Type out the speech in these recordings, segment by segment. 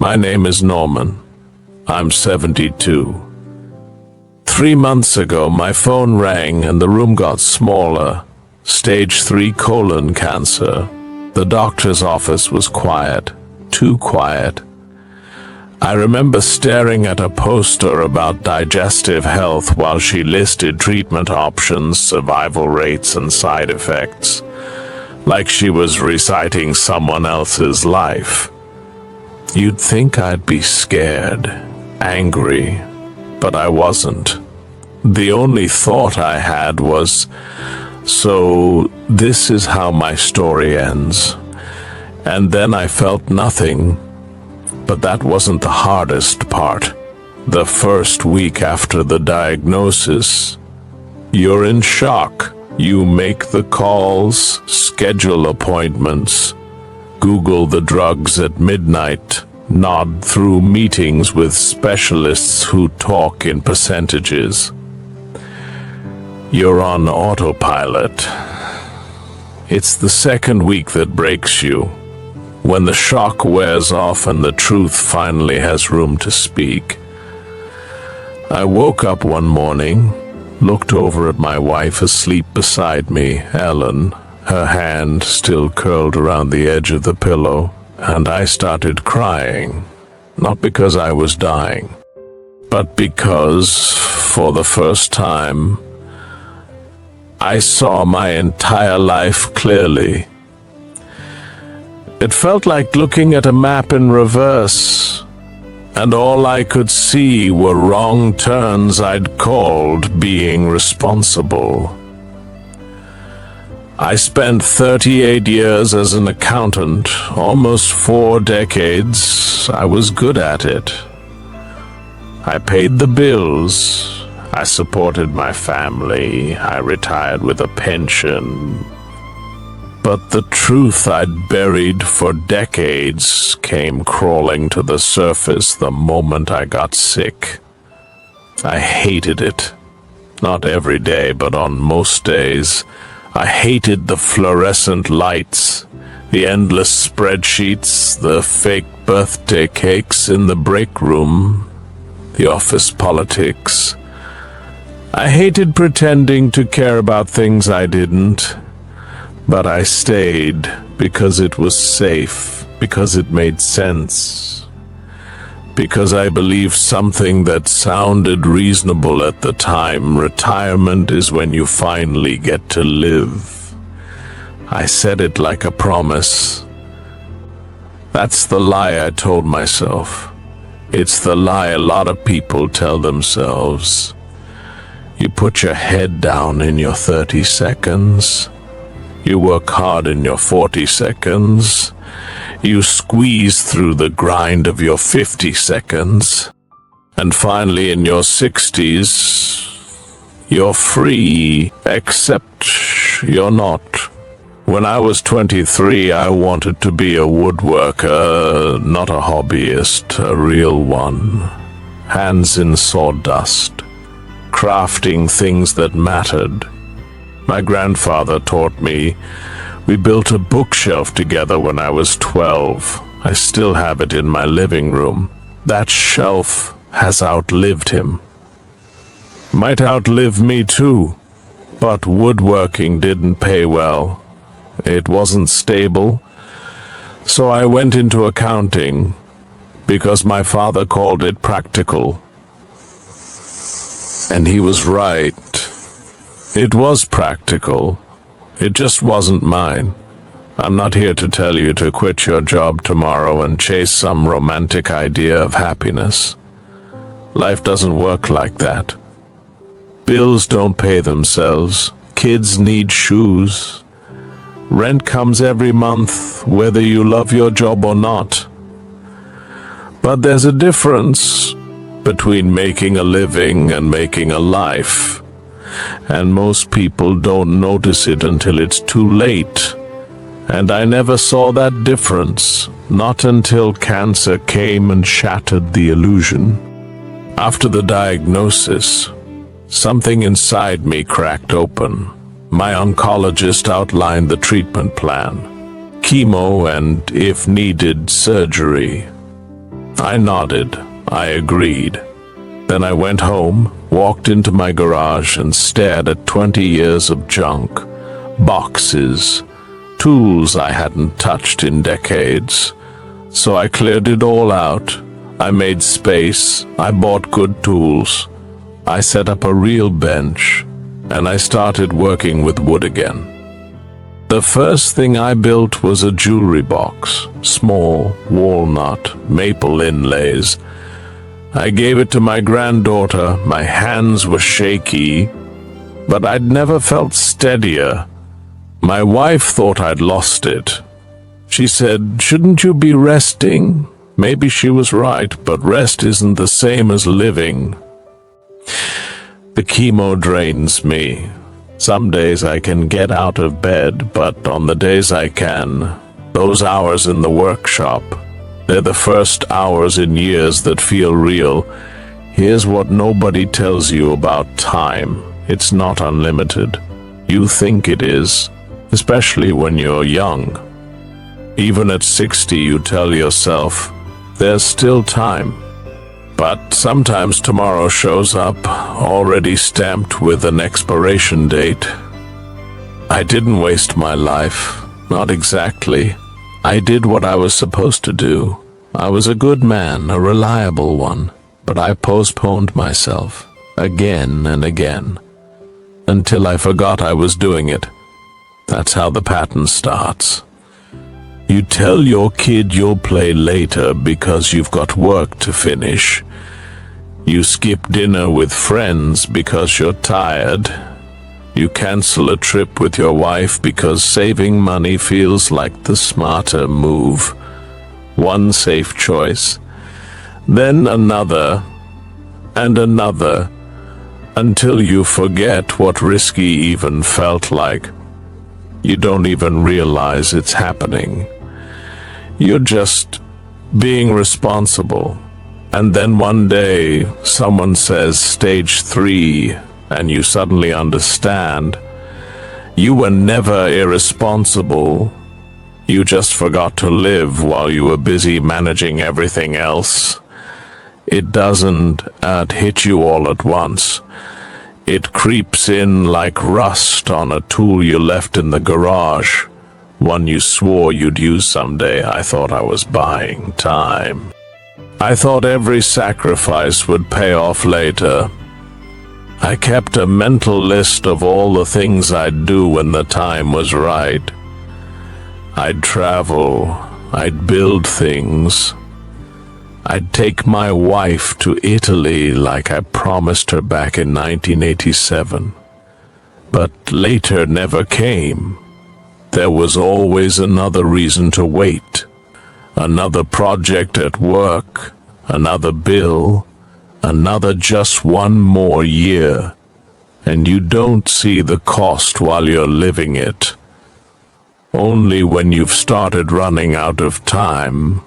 My name is Norman. I'm 72. 3 months ago, my phone rang and the room got smaller. Stage 3 colon cancer. The doctor's office was quiet. Too quiet. I remember staring at a poster about digestive health while she listed treatment options, survival rates, and side effects, like she was reciting someone else's life. You'd think I'd be scared, angry, but I wasn't. The only thought I had was, so this is how my story ends. And then I felt nothing. But that wasn't the hardest part. The first week after the diagnosis, you're in shock. You make the calls, schedule appointments, Google the drugs at midnight, nod through meetings with specialists who talk in percentages. You're on autopilot. It's the second week that breaks you. When the shock wears off and the truth finally has room to speak. I woke up one morning, looked over at my wife asleep beside me, Ellen, her hand still curled around the edge of the pillow, and I started crying, not because I was dying, but because, for the first time, I saw my entire life clearly. It felt like looking at a map in reverse, and all I could see were wrong turns I'd called being responsible. I spent 38 years as an accountant, almost 4 decades. I was good at it. I paid the bills. I supported my family. I retired with a pension. But the truth I'd buried for decades came crawling to the surface the moment I got sick. I hated it. Not every day, but on most days. I hated the fluorescent lights, the endless spreadsheets, the fake birthday cakes in the break room, the office politics. I hated pretending to care about things I didn't. But I stayed because it was safe, because it made sense, because I believed something that sounded reasonable at the time. Retirement is when you finally get to live. I said it like a promise. That's the lie I told myself. It's the lie a lot of people tell themselves. You put your head down in your 30 seconds. You work hard in your 40 seconds. You squeeze through the grind of your 50 seconds. And finally in your 60s, you're free, except you're not. When I was 23, I wanted to be a woodworker, not a hobbyist, a real one. Hands in sawdust, crafting things that mattered. My grandfather taught me. We built a bookshelf together when I was 12. I still have it in my living room. That shelf has outlived him. Might outlive me too, but woodworking didn't pay well. It wasn't stable. So I went into accounting because my father called it practical. And he was right. It was practical. It just wasn't mine. I'm not here to tell you to quit your job tomorrow and chase some romantic idea of happiness. Life doesn't work like that. Bills don't pay themselves. Kids need shoes. Rent comes every month, whether you love your job or not. But there's a difference between making a living and making a life. And most people don't notice it until it's too late. And I never saw that difference, not until cancer came and shattered the illusion. After the diagnosis, something inside me cracked open. My oncologist outlined the treatment plan: chemo and, if needed, surgery. I nodded. I agreed. Then I went home, walked into my garage, and stared at 20 years of junk. Boxes, tools I hadn't touched in decades. So I cleared it all out. I made space. I bought good tools. I set up a real bench, and I started working with wood again. The first thing I built was a jewelry box, small, walnut, maple inlays. I gave it to my granddaughter. My hands were shaky, but I'd never felt steadier. My wife thought I'd lost it. She said, "Shouldn't you be resting?" Maybe she was right, but rest isn't the same as living. The chemo drains me. Some days I can get out of bed, but on the days I can, those hours in the workshop, they're the first hours in years that feel real. Here's what nobody tells you about time. It's not unlimited. You think it is, especially when you're young. Even at 60, you tell yourself, there's still time. But sometimes tomorrow shows up, already stamped with an expiration date. I didn't waste my life, not exactly. I did what I was supposed to do. I was a good man, a reliable one, but I postponed myself again and again, until I forgot I was doing it. That's how the pattern starts. You tell your kid you'll play later because you've got work to finish. You skip dinner with friends because you're tired. You cancel a trip with your wife because saving money feels like the smarter move. One safe choice, then another, and another, until you forget what risky even felt like. You don't even realize it's happening. You're just being responsible. And then one day, someone says stage 3, and you suddenly understand. You were never irresponsible. You just forgot to live while you were busy managing everything else. It doesn't hit you all at once. It creeps in like rust on a tool you left in the garage. One you swore you'd use someday. I thought I was buying time. I thought every sacrifice would pay off later. I kept a mental list of all the things I'd do when the time was right. I'd travel. I'd build things. I'd take my wife to Italy like I promised her back in 1987. But later never came. There was always another reason to wait. Another project at work, another bill, another just one more year. And you don't see the cost while you're living it. Only when you've started running out of time.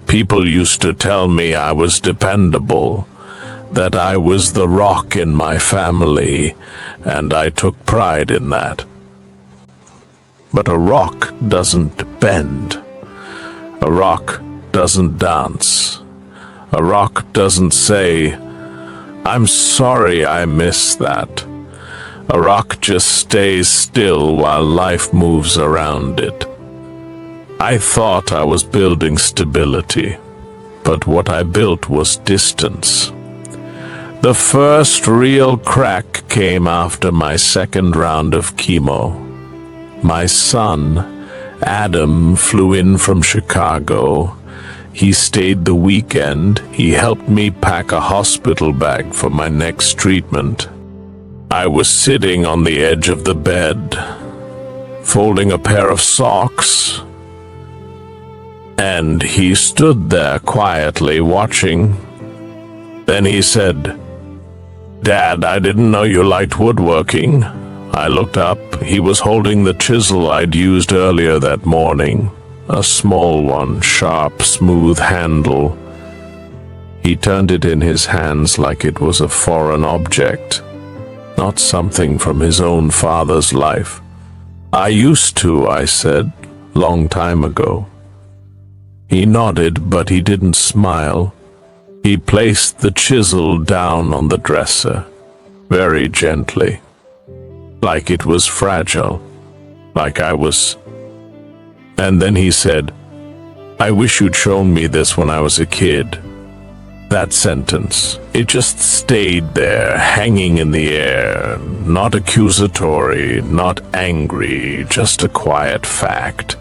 People used to tell me I was dependable, that I was the rock in my family, and I took pride in that. But a rock doesn't bend. A rock doesn't dance. A rock doesn't say, "I'm sorry I missed that." A rock just stays still while life moves around it. I thought I was building stability, but what I built was distance. The first real crack came after my second round of chemo. My son, Adam, flew in from Chicago. He stayed the weekend. He helped me pack a hospital bag for my next treatment. I was sitting on the edge of the bed, folding a pair of socks, and he stood there quietly watching. Then he said, "Dad, I didn't know you liked woodworking." I looked up. He was holding the chisel I'd used earlier that morning. A small one, sharp, smooth handle. He turned it in his hands like it was a foreign object, not something from his own father's life. "I used to," I said, "long time ago." He nodded, but he didn't smile. He placed the chisel down on the dresser, very gently, like it was fragile, like I was. And then he said, "I wish you'd shown me this when I was a kid." That sentence, it just stayed there, hanging in the air, not accusatory, not angry, just a quiet fact.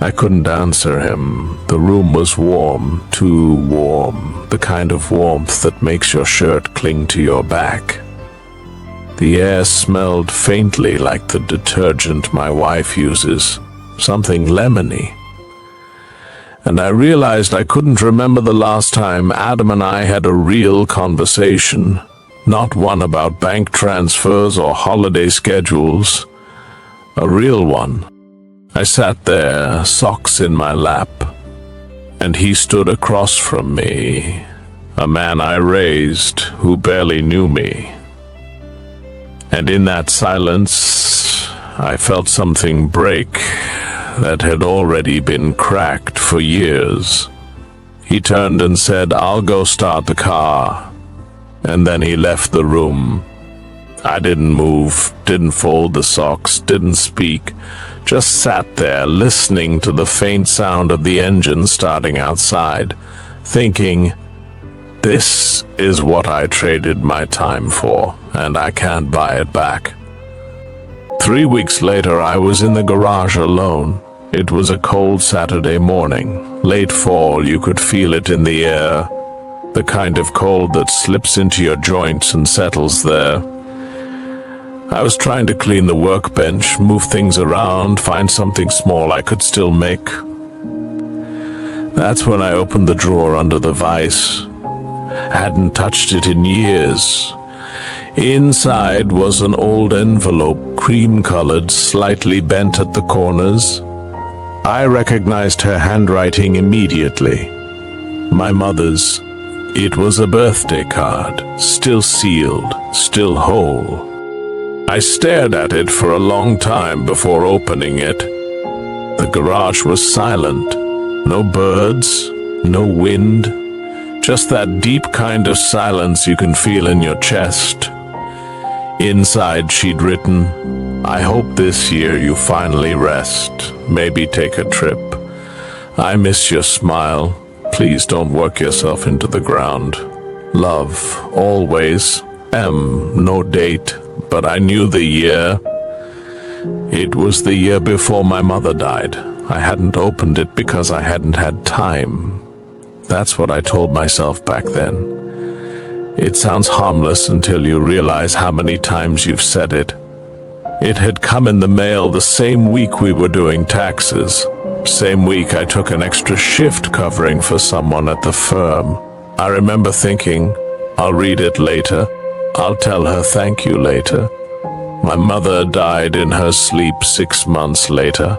I couldn't answer him. The room was warm, too warm, the kind of warmth that makes your shirt cling to your back. The air smelled faintly like the detergent my wife uses, something lemony. And I realized I couldn't remember the last time Adam and I had a real conversation, not one about bank transfers or holiday schedules, a real one. I sat there, socks in my lap, and he stood across from me, a man I raised who barely knew me. And in that silence, I felt something break that had already been cracked for years. He turned and said, "I'll go start the car." And then he left the room. I didn't move, didn't fold the socks, didn't speak, just sat there listening to the faint sound of the engine starting outside, thinking, this is what I traded my time for, and I can't buy it back. 3 weeks later, I was in the garage alone. It was a cold Saturday morning. Late fall, you could feel it in the air. The kind of cold that slips into your joints and settles there. I was trying to clean the workbench, move things around, find something small I could still make. That's when I opened the drawer under the vise. Hadn't touched it in years. Inside was an old envelope, cream-colored, slightly bent at the corners. I recognized her handwriting immediately. My mother's. It was a birthday card, still sealed, still whole. I stared at it for a long time before opening it. The garage was silent. No birds, no wind, just that deep kind of silence you can feel in your chest. Inside she'd written, "I hope this year you finally rest, maybe take a trip. I miss your smile. Please don't work yourself into the ground. Love, always. M, no date, but I knew the year. It was the year before my mother died. I hadn't opened it because I hadn't had time. That's what I told myself back then. It sounds harmless until you realize how many times you've said it. It had come in the mail the same week we were doing taxes. Same week I took an extra shift covering for someone at the firm. I remember thinking, I'll read it later. I'll tell her thank you later. My mother died in her sleep 6 months later,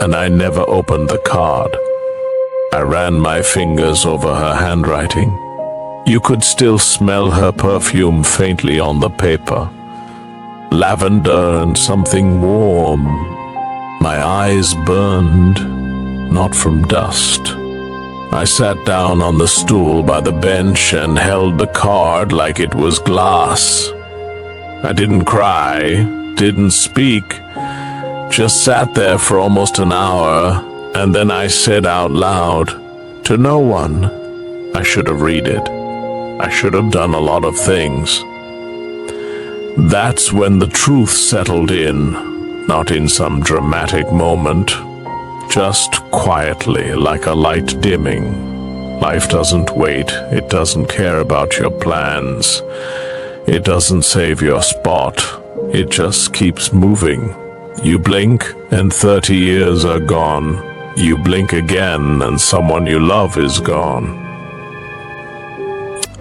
and I never opened the card. I ran my fingers over her handwriting. You could still smell her perfume faintly on the paper. Lavender and something warm. My eyes burned, not from dust. I sat down on the stool by the bench and held the card like it was glass. I didn't cry, didn't speak, just sat there for almost an hour, and then I said out loud, to no one, I should have read it. I should have done a lot of things. That's when the truth settled in, not in some dramatic moment, just quietly, like a light dimming. Life doesn't wait. It doesn't care about your plans. It doesn't save your spot. It just keeps moving. You blink, and 30 years are gone. You blink again, and someone you love is gone.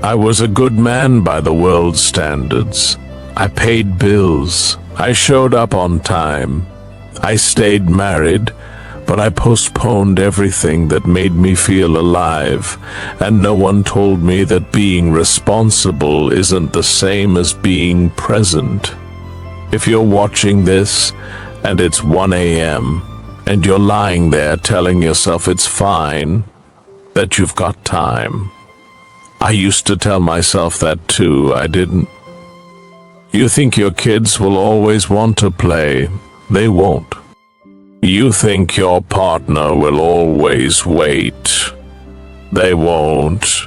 I was a good man by the world's standards. I paid bills. I showed up on time. I stayed married, but I postponed everything that made me feel alive, and no one told me that being responsible isn't the same as being present. If you're watching this, and it's 1 a.m., and you're lying there telling yourself it's fine, that you've got time, I used to tell myself that too, I didn't. You think your kids will always want to play. They won't. You think your partner will always wait. They won't.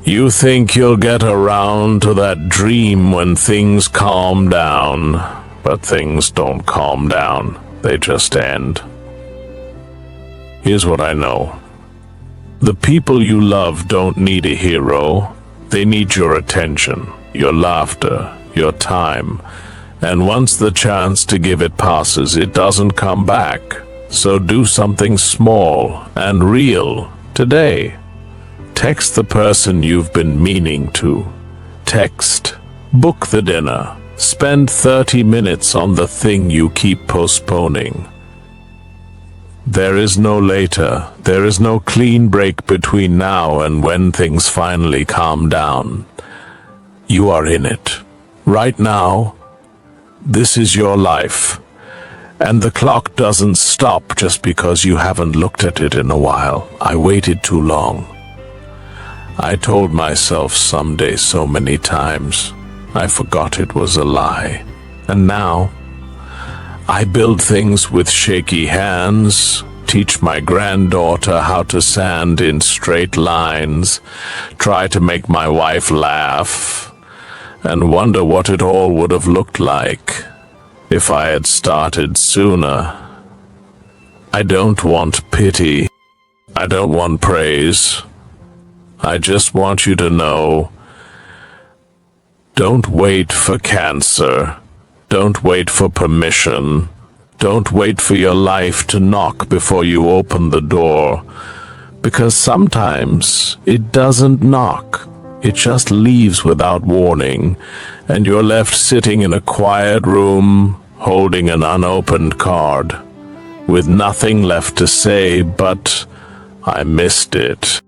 You think you'll get around to that dream when things calm down, but things don't calm down. They just end. Here's what I know. The people you love don't need a hero. They need your attention, your laughter, your time. And once the chance to give it passes, it doesn't come back. So do something small and real today. Text the person you've been meaning to. Text. Book the dinner. Spend 30 minutes on the thing you keep postponing. There is no later. There is no clean break between now and when things finally calm down. You are in it. Right now, this is your life. And the clock doesn't stop just because you haven't looked at it in a while. I waited too long. I told myself someday so many times. I forgot it was a lie. And now, I build things with shaky hands, teach my granddaughter how to sand in straight lines, try to make my wife laugh, and wonder what it all would have looked like if I had started sooner. I don't want pity. I don't want praise. I just want you to know, don't wait for cancer. Don't wait for permission. Don't wait for your life to knock before you open the door. Because sometimes it doesn't knock. It just leaves without warning, and you're left sitting in a quiet room, holding an unopened card, with nothing left to say but, I missed it.